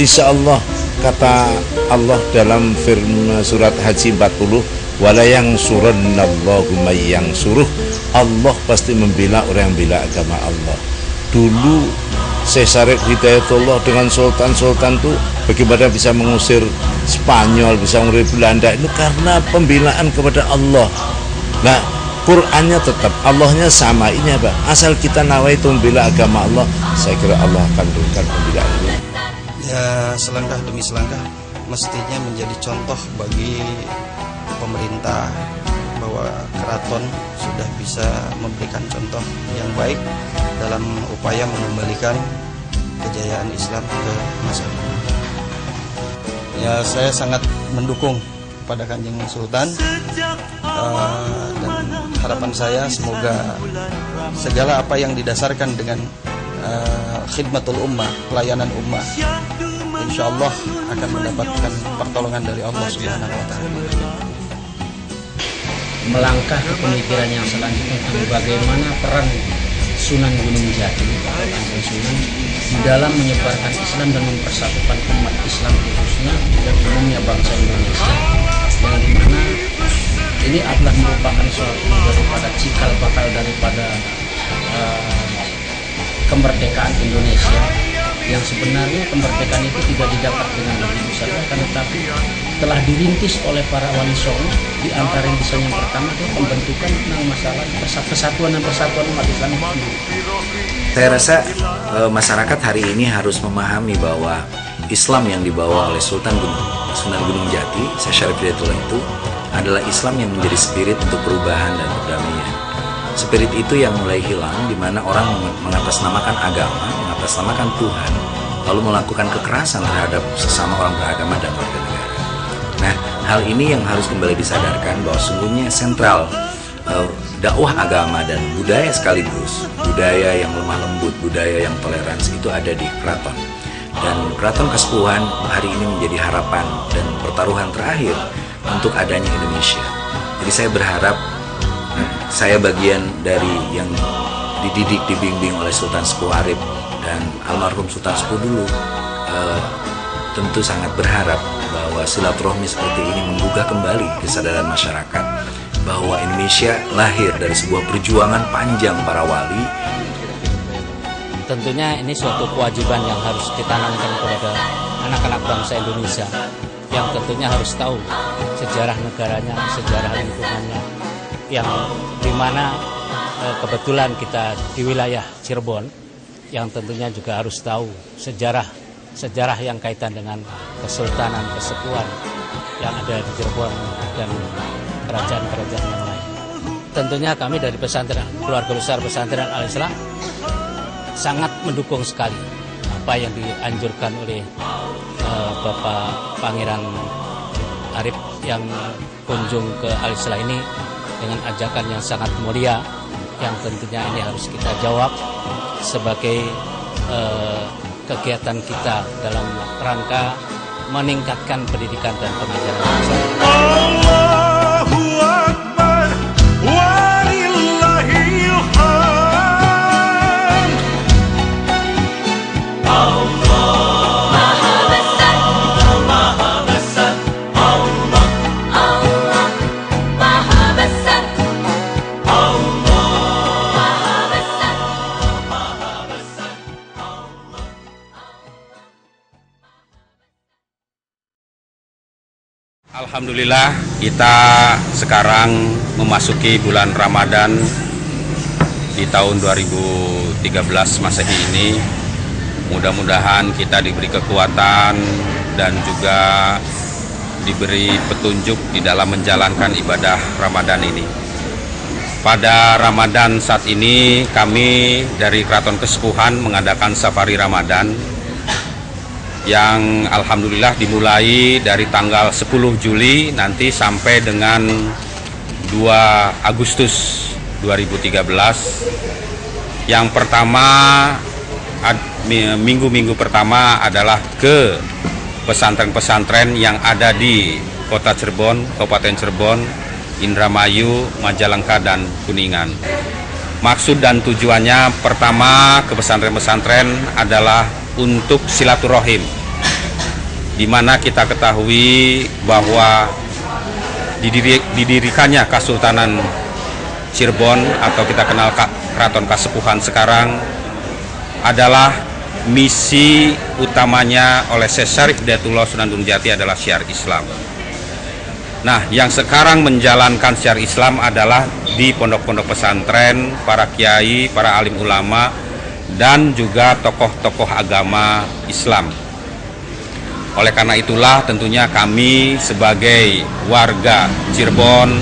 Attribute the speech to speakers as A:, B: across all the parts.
A: Insya Allah, kata Allah dalam firman surat Haji 40, wala yang surannallahu may yang suruh, Allah pasti membela orang yang bela agama Allah. Dulu Syekh Hidayatullah dengan sultan-sultan tuh bagaimana bisa mengusir Spanyol, bisa mengusir Belanda, itu karena pembelaan kepada Allah. Nah, Qurannya tetap, Allahnya sama. Ini apa? Asal kita nawaitu membela agama Allah, saya kira Allah akan berikan pembelaan ini.
B: Ya, selangkah demi selangkah mestinya menjadi contoh bagi pemerintah bahwa keraton sudah bisa memberikan contoh yang baik dalam upaya mengembalikan kejayaan Islam ke masa lalu. Ya, saya sangat mendukung pada Kanjeng Sultan, dan harapan saya semoga segala apa yang didasarkan dengan khidmatul ummah, pelayanan ummah, insya Allah akan mendapatkan pertolongan dari Allah Subhanahu wa Ta'ala.
C: Melangkah ke pemikiran yang selanjutnya tentang bagaimana peran Sunan Gunung Jati atau Sunan di dalam menyebarkan Islam dan mempersatukan umat Islam khususnya dan umumnya bangsa Indonesia, yang dimana ini adalah merupakan suatu daripada cikal bakal daripada kemerdekaan Indonesia, yang sebenarnya kemerdekaan itu tidak didapat dengan begitu saja, tetapi telah dirintis oleh para wali songo. Di antara rintisan yang pertama itu pembentukan tentang masalah persatuan dan persatuan umat Islam.
D: Saya rasa masyarakat hari ini harus memahami bahwa Islam yang dibawa oleh Sunan Gunung Jati, Syekh Syarif Hidayatullah, itu adalah Islam yang menjadi spirit untuk perubahan dan perdamaian. Spirit itu yang mulai hilang, di mana orang mengatasnamakan agama, mengatasnamakan Tuhan, lalu melakukan kekerasan terhadap sesama orang beragama dan warga negara. Nah, hal ini yang harus kembali disadarkan bahwa sungguhnya sentral dakwah agama dan budaya sekaligus, budaya yang lemah lembut, budaya yang toleransi itu ada di keraton. Dan keraton Kasepuhan hari ini menjadi harapan dan pertaruhan terakhir untuk adanya Indonesia. Jadi saya berharap saya bagian dari yang dididik, dibimbing oleh Sultan Sepuh Arif dan almarhum Sultan Sepuh dulu, tentu sangat berharap bahwa silaturahmi seperti ini menggugah kembali kesadaran masyarakat bahwa Indonesia lahir dari sebuah perjuangan panjang para wali.
C: Tentunya ini suatu kewajiban yang harus ditanamkan kepada anak-anak bangsa Indonesia, yang tentunya harus tahu sejarah negaranya, sejarah lingkungannya, yang dimana kebetulan kita di wilayah Cirebon, yang tentunya juga harus tahu sejarah yang kaitan dengan kesultanan, kesepuhan yang ada di Cirebon dan kerajaan-kerajaan yang lain. Tentunya kami dari pesantren, keluarga besar pesantren Al-Islam, sangat mendukung sekali apa yang dianjurkan oleh Bapak Pangeran Arif yang kunjung ke Al-Islam ini dengan ajakan yang sangat mulia, yang tentunya ini harus kita jawab sebagai kegiatan kita dalam rangka meningkatkan pendidikan dan pengajaran bangsa. Allahu Akbar, walillahil hamd. Allah Maha Besar, Maha Besar. Allah, Allah Maha Besar. Allah Maha Besar, Maha Besar.
E: Alhamdulillah, kita sekarang memasuki bulan Ramadan di tahun 2013 Masehi ini. Mudah-mudahan kita diberi kekuatan dan juga diberi petunjuk di dalam menjalankan ibadah Ramadan ini. Pada Ramadan saat ini kami dari Keraton Kesepuhan mengadakan safari Ramadan yang alhamdulillah dimulai dari tanggal 10 Juli nanti sampai dengan 2 Agustus 2013. Yang pertama, minggu-minggu pertama adalah ke pesantren-pesantren yang ada di Kota Cirebon, Kabupaten Cirebon, Indramayu, Majalengka, dan Kuningan. Maksud dan tujuannya pertama ke pesantren-pesantren adalah untuk silaturahim di mana kita ketahui bahwa didirikannya Kesultanan Cirebon atau kita kenal Keraton Kasepuhan sekarang adalah misi utamanya oleh Syekh Syarif Hidayatullah Sunan Gunung Jati adalah syiar Islam. Nah, yang sekarang menjalankan syiar Islam adalah di pondok-pondok pesantren, para kiai, para alim ulama, dan juga tokoh-tokoh agama Islam. Oleh karena itulah tentunya kami sebagai warga Cirebon,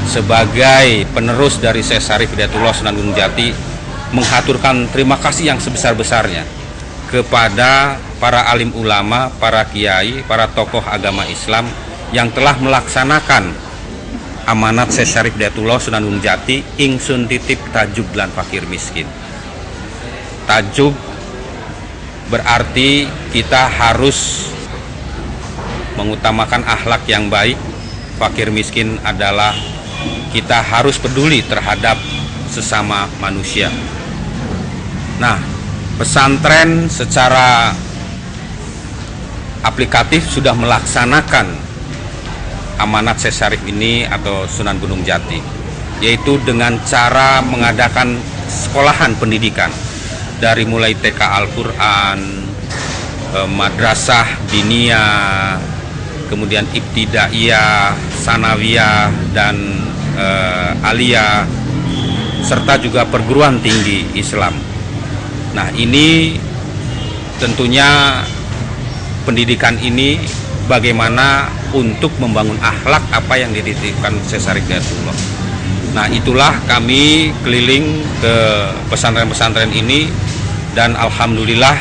E: sebagai penerus dari Syekh Syarif Hidayatullah Sunan Gunung Jati, menghaturkan terima kasih yang sebesar-besarnya kepada para alim ulama, para kiai, para tokoh agama Islam yang telah melaksanakan amanat Syekh Syarif Hidayatullah Sunan Gunung Jati, ingsun titip tajub lan fakir miskin. Tajub berarti kita harus mengutamakan akhlak yang baik. Fakir miskin adalah kita harus peduli terhadap sesama manusia. Nah, pesantren secara aplikatif sudah melaksanakan amanat Syekh Syarif ini atau Sunan Gunung Jati, yaitu dengan cara mengadakan sekolahan pendidikan dari mulai TK Al-Quran, madrasah diniyah, kemudian ibtidaiyah, sanawiyah, dan aliyah, serta juga perguruan tinggi Islam. Nah, ini tentunya pendidikan ini bagaimana untuk membangun akhlak apa yang dititipkan Syekh Syarif Hidayatullah. Nah, itulah kami keliling ke pesantren-pesantren ini, dan alhamdulillah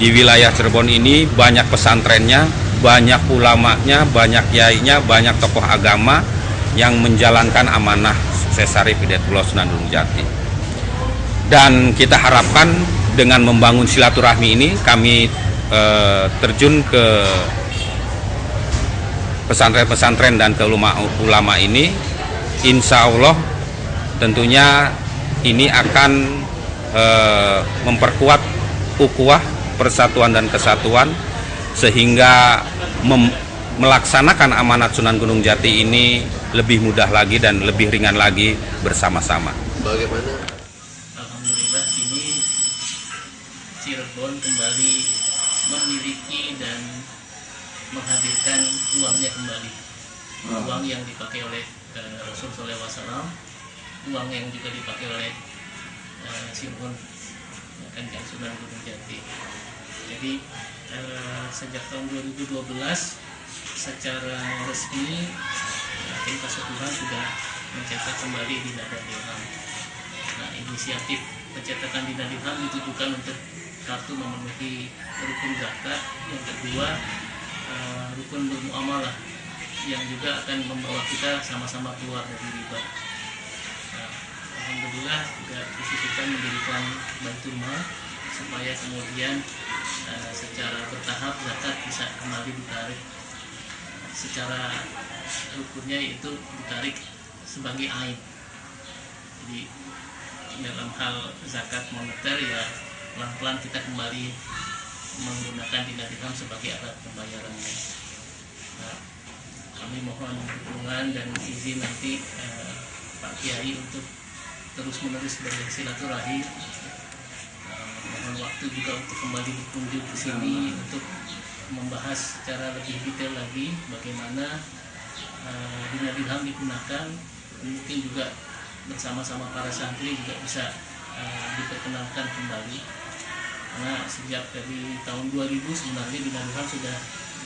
E: di wilayah Cirebon ini banyak pesantrennya, banyak ulamanya, banyak kiainya, banyak tokoh agama yang menjalankan amanah Syekh Syarif Hidayatullah Sunan Gunung Jati. Dan kita harapkan dengan membangun silaturahmi ini, kami terjun ke pesantren-pesantren dan ke ulama ini, insya Allah tentunya ini akan memperkuat ukhuwah, persatuan dan kesatuan, sehingga melaksanakan amanat Sunan Gunung Jati ini lebih mudah lagi dan lebih ringan lagi bersama-sama.
F: Bagaimana?
G: Alhamdulillah ini Cirebon kembali memiliki dan menghadirkan uangnya kembali, uang yang dipakai oleh Rasulullah SAW, uang yang juga dipakai oleh Cirebon Kanjeng Sunan Gunung Jati. Jadi sejak tahun 2012 secara resmi Tim Kasepuhan sudah mencetak kembali Dinah Dirham. Nah, inisiatif pencetakan Dinah Dirham ditujukan untuk satu, memenuhi rukun zakat, yang kedua rukun bermuamalah yang juga akan membawa kita sama-sama keluar dari riba. Nah, alhamdulillah juga disisihkan mendirikan Baitul Mal supaya kemudian secara bertahap zakat bisa kembali ditarik. Secara rukunnya itu ditarik sebagai ain. Jadi dalam hal zakat moneter ya pelan-pelan kita kembali menggunakan Dinah Dirham sebagai alat pembayarannya. Nah, kami mohon dukungan dan izin nanti Pak Kiai untuk terus-menerus bersilaturahim. Mohon waktu juga untuk kembali berkunjung ke sini untuk membahas secara lebih detail lagi bagaimana Dinah Dirham digunakan. Mungkin juga bersama-sama para santri juga bisa diperkenalkan kembali, karena sejak dari tahun 2000 sebenarnya Dinah Dirham sudah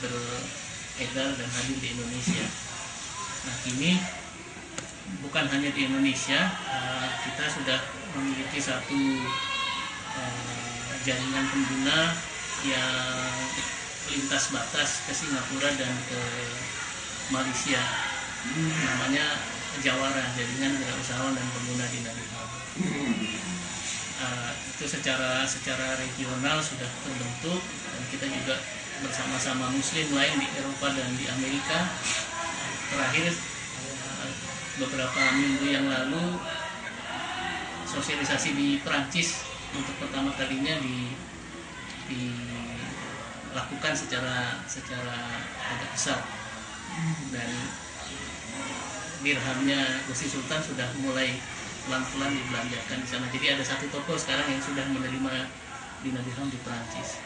G: beredar dan hadir di Indonesia. Nah, kini bukan hanya di Indonesia, kita sudah memiliki satu jaringan pengguna yang lintas batas ke Singapura dan ke Malaysia, namanya Jawara, Jaringan Wirausahawan dan Pengguna Dinah Dirham. Itu secara regional sudah terbentuk, dan kita juga bersama-sama muslim lain di Eropa dan di Amerika. Terakhir beberapa minggu yang lalu sosialisasi di Perancis untuk pertama kalinya lakukan secara agak besar. Dan dirhamnya Gusti Sultan sudah mulai pelan-pelan dibelanjakan di sana. Jadi ada satu toko sekarang yang sudah menerima dirham di Perancis,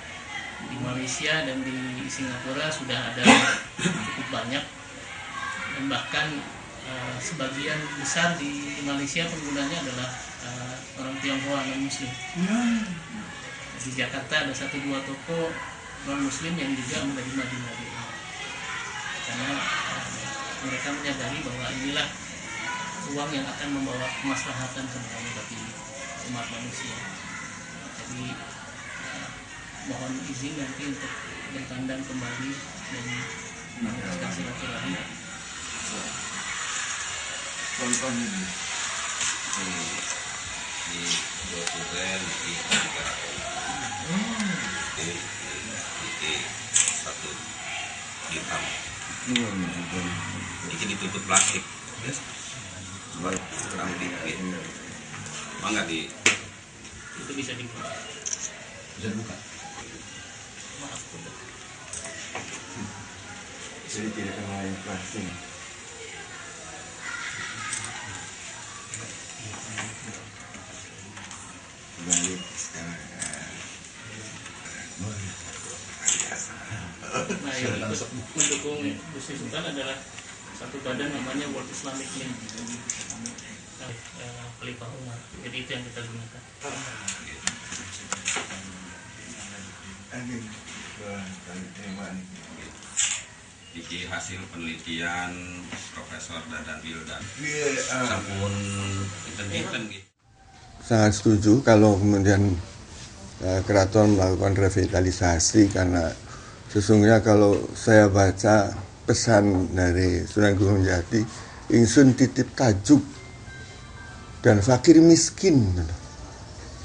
G: di Malaysia dan di Singapura sudah ada cukup banyak, dan bahkan sebagian besar di Malaysia penggunanya adalah orang Tionghoa non Muslim. Di Jakarta ada 1-2 toko non Muslim yang juga menerima dirham, karena mereka menyadari bahwa inilah uang yang akan membawa kemaslahatan kembali bagi umat manusia. Jadi mohon izin nanti untuk bertandang kembali dan meneruskan silaturahmi.
F: Contohnya
E: di dua tulen di satu hitam. Ini ditutup plastik. Kurang dikit. Mangga di
G: Itu bisa dibuka.
F: bisa buka.
G: Maaf, Bunda.
F: Jadi tidak kena yang plastik. Balik sekarang.
G: Nah, yang ikut mendukung Gusti Sultan adalah satu badan namanya World Islamic Link, Khalifah Umar. Jadi itu yang kita gunakan.
E: Iki hasil penelitian Profesor Dadan Wildan. Sampun pinten-pinten gitu.
H: Sangat setuju kalau kemudian keraton melakukan revitalisasi, karena sesungguhnya kalau saya baca pesan dari Sunan Gunung Jati, ingsun titip tajuk dan fakir miskin.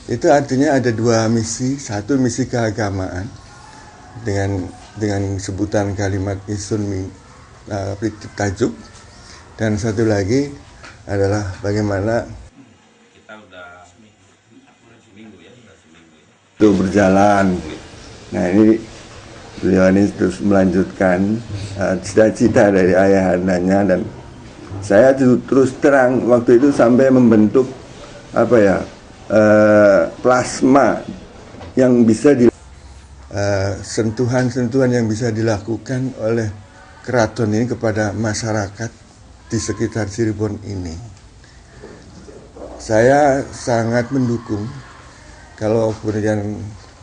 H: Itu artinya ada 2 misi, satu misi keagamaan dengan sebutan kalimat ingsun titip tajuk, dan satu lagi adalah bagaimana
E: Kita udah seminggu ya.
H: itu berjalan. Nah, ini beliau ini terus melanjutkan cita-cita dari ayahandanya, dan saya terus terang waktu itu sampai membentuk plasma yang bisa sentuhan-sentuhan yang bisa dilakukan oleh keraton ini kepada masyarakat di sekitar Cirebon ini. Saya sangat mendukung kalau kemudian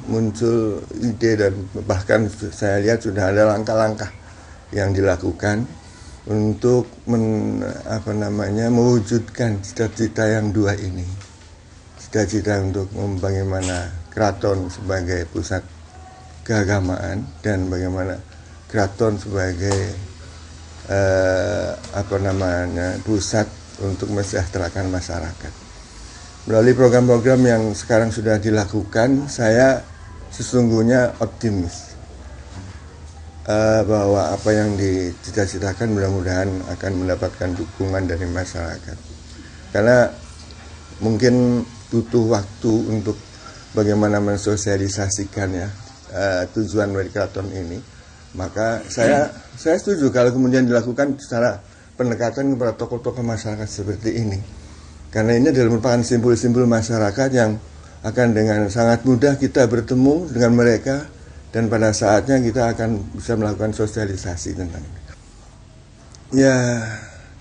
H: muncul ide, dan bahkan saya lihat sudah ada langkah-langkah yang dilakukan untuk mewujudkan cita-cita yang 2 ini. Cita-cita untuk bagaimana keraton sebagai pusat keagamaan dan bagaimana keraton sebagai pusat untuk mensejahterakan masyarakat. Melalui program-program yang sekarang sudah dilakukan, saya sesungguhnya optimis bahwa apa yang dicita-citakan mudah-mudahan akan mendapatkan dukungan dari masyarakat. Karena mungkin butuh waktu untuk bagaimana mensosialisasikan tujuan dari keraton ini. Maka saya setuju kalau kemudian dilakukan secara pendekatan kepada tokoh-tokoh masyarakat seperti ini. Karena ini adalah merupakan simbol-simbol masyarakat yang akan dengan sangat mudah kita bertemu dengan mereka, dan pada saatnya kita akan bisa melakukan sosialisasi tentang ini. Ya,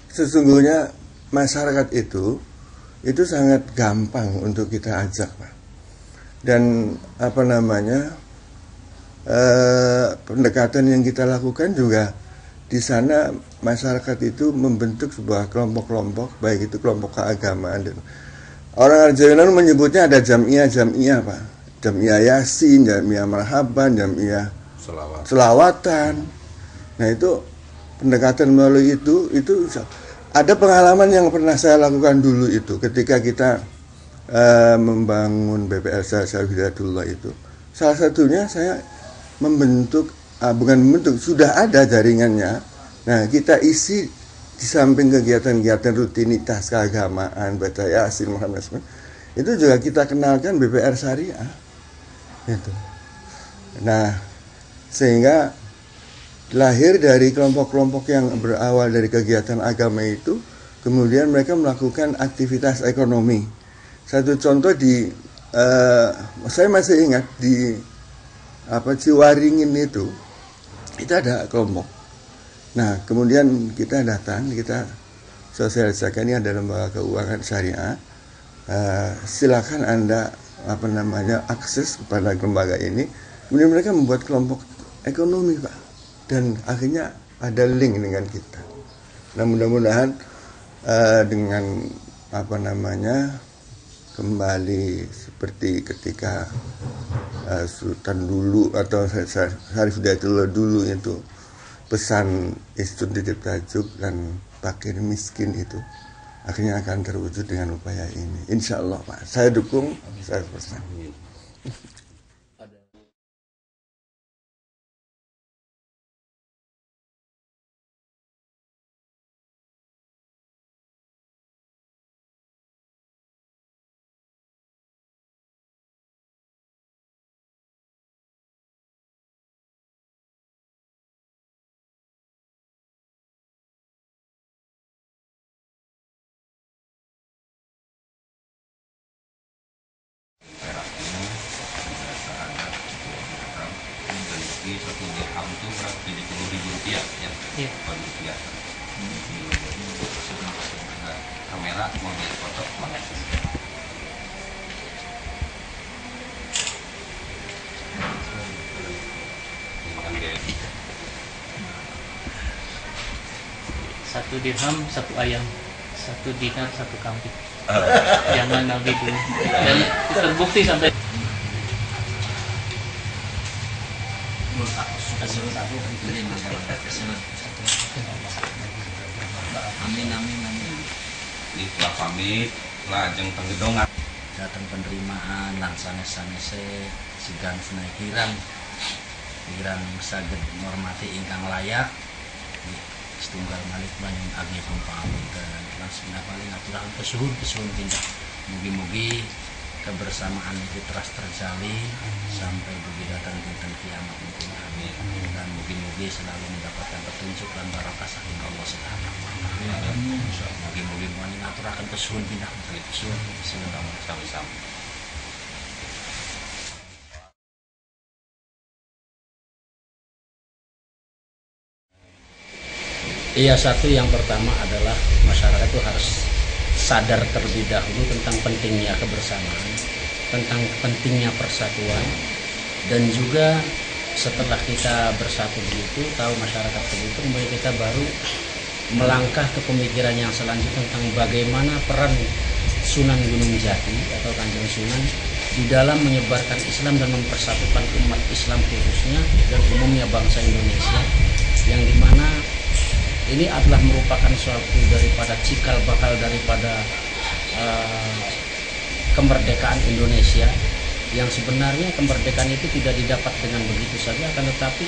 H: sesungguhnya masyarakat itu sangat gampang untuk kita ajak, Pak. Dan pendekatan yang kita lakukan juga di sana masyarakat itu membentuk sebuah kelompok-kelompok, baik itu kelompok keagamaan, dan orang Arjawinan menyebutnya ada jamiah Pak, jamiah Yasin, jamiah Marhaban, jamiah Selawatan. Nah, itu pendekatan melalui itu ada pengalaman yang pernah saya lakukan dulu itu ketika kita membangun BPL Syarifiyatullah itu. Salah satunya saya sudah ada jaringannya. Nah, kita isi di samping kegiatan-kegiatan rutinitas keagamaan, baca Yasin, Muhammad, itu juga kita kenalkan BPR Syariah. Gitu. Nah, Sehingga lahir dari kelompok-kelompok yang berawal dari kegiatan agama itu, kemudian mereka melakukan aktivitas ekonomi. Satu contoh saya masih ingat di Ciwaringin itu ada kelompok. Nah, kemudian kita datang, kita sosialisakan, ini ada lembaga keuangan syariah. Silakan Anda akses kepada lembaga ini. Kemudian mereka membuat kelompok ekonomi, Pak. Dan akhirnya ada link dengan kita. Nah, mudah-mudahan dengan kembali seperti ketika Sultan dulu atau Syarif Hidayatullah dulu itu pesan Istun Titip Tajuk dan fakir miskin itu akhirnya akan terwujud dengan upaya ini. Insya Allah, Pak. Saya dukung 100%.
E: Satu dirham itu berapa? 70.000 rupiah ya? Iya. Rupiah. Kamera mau foto?
G: Satu dirham, satu ayam, 1 dinar, 1 kambing. Jangan Nabi dulu. Dan terbukti sampai
E: amin. Di pamit lajeng tenggedongan
C: datang penerimaan langsane sanese sigan sunai kirang saged menghormati ingkang layak setunggal malik banyak agi pamit dan langsung paling aturaken pesuhun tindak mugi-mugi kebersamaan itu terus terjalin sampai begitu datang dinten kiamat mungkin amin. Dan mugi-mugi selalu mendapatkan petunjuk dan barokah saking Allah Subhanahu wa taala. Mugi-mugi mani ngaturaken pesuhun pindah pesuhun sama-sama. Iya, satu yang pertama adalah masyarakat itu harus sadar terlebih dahulu tentang pentingnya kebersamaan, tentang pentingnya persatuan, dan juga setelah kita bersatu begitu, tahu masyarakat begitu, kemudian kita baru melangkah ke pemikiran yang selanjutnya tentang bagaimana peran Sunan Gunung Jati atau Kanjeng Sunan di dalam menyebarkan Islam dan mempersatukan umat Islam khususnya dan umumnya bangsa Indonesia, yang dimana ini adalah merupakan suatu daripada cikal bakal daripada kemerdekaan Indonesia, yang sebenarnya kemerdekaan itu tidak didapat dengan begitu saja, akan tetapi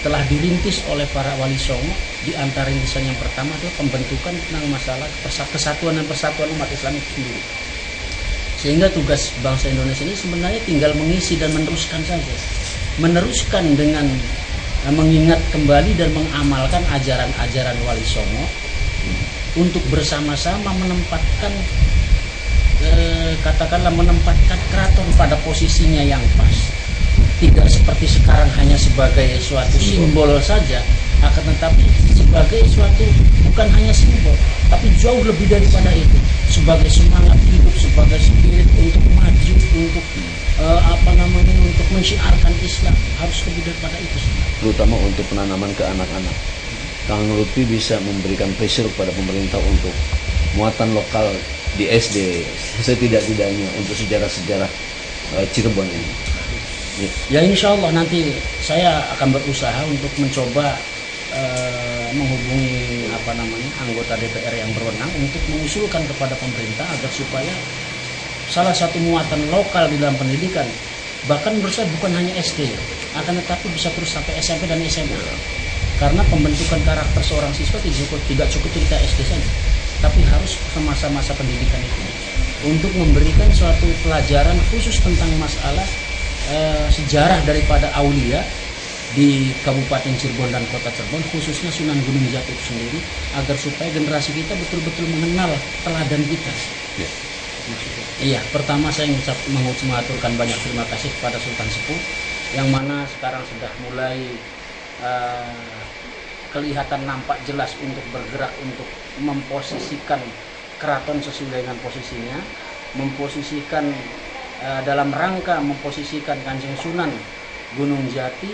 C: telah dirintis oleh para wali songo. Di antara rintisan yang pertama adalah pembentukan tentang masalah kesatuan dan persatuan umat Islam itu sendiri. Sehingga tugas bangsa Indonesia ini sebenarnya tinggal mengisi dan meneruskan saja, meneruskan dengan mengingat kembali dan mengamalkan ajaran-ajaran Wali Songo untuk bersama-sama menempatkan menempatkan keraton pada posisinya yang pas, tidak seperti sekarang hanya sebagai suatu simbol saja, akan tetapi sebagai suatu bukan hanya simbol tapi jauh lebih daripada itu, sebagai semangat hidup, sebagai spirit untuk maju, untuk untuk mensyiarkan Islam, harus lebih daripada itu,
I: terutama untuk penanaman ke anak-anak. Kang Lutfi bisa memberikan pressure kepada pemerintah untuk muatan lokal di SD setidak-tidaknya untuk sejarah-sejarah Cirebon ini.
C: Ya insya Allah nanti saya akan berusaha untuk mencoba menghubungi anggota DPR yang berwenang untuk mengusulkan kepada pemerintah agar supaya salah satu muatan lokal di dalam pendidikan, bahkan menurut saya bukan hanya SD, akan tetapi bisa terus sampai SMP dan SMA. Karena pembentukan karakter seorang siswa tidak cukup cerita SD saja, tapi harus masa-masa pendidikan itu untuk memberikan suatu pelajaran khusus tentang masalah sejarah daripada aulia
J: di Kabupaten Cirebon dan Kota Cirebon, khususnya Sunan Gunung Jati itu sendiri, agar supaya generasi kita betul-betul mengenal teladan kita. Iya, pertama saya mengaturkan banyak terima kasih kepada Sultan Sepuh, yang mana sekarang sudah mulai kelihatan nampak jelas untuk bergerak untuk memposisikan keraton sesuai dengan posisinya, memposisikan dalam rangka memposisikan Kanjeng Sunan Gunung Jati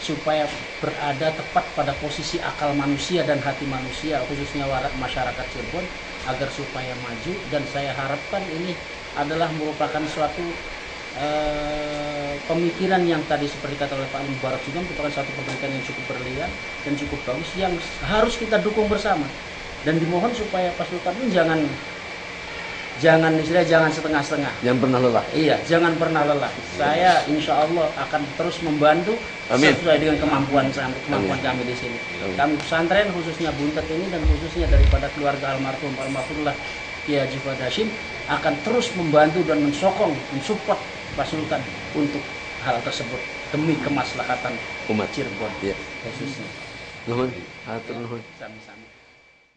J: supaya berada tepat pada posisi akal manusia dan hati manusia, khususnya masyarakat Cirebon, agar supaya maju. Dan saya harapkan ini adalah merupakan suatu pemikiran yang tadi seperti kata oleh Pak Mubarak juga merupakan satu pemikiran yang cukup berlian dan cukup bagus yang harus kita dukung bersama. Dan dimohon supaya Pak Sultan ini jangan setengah-setengah.
I: Jangan pernah lelah.
J: Iya, jangan pernah lelah. Saya insya Allah akan terus membantu sesuai dengan kemampuan kami di sini. Kami pesantren khususnya Buntet ini dan khususnya daripada keluarga almarhumullah Kiai Haji Fuad Hasyim akan terus membantu dan mensupport Pak Sultan untuk hal tersebut demi kemaslahatan umat Cirebon khususnya.
I: Nuhun, hatur nuhun.
J: Sami-sami.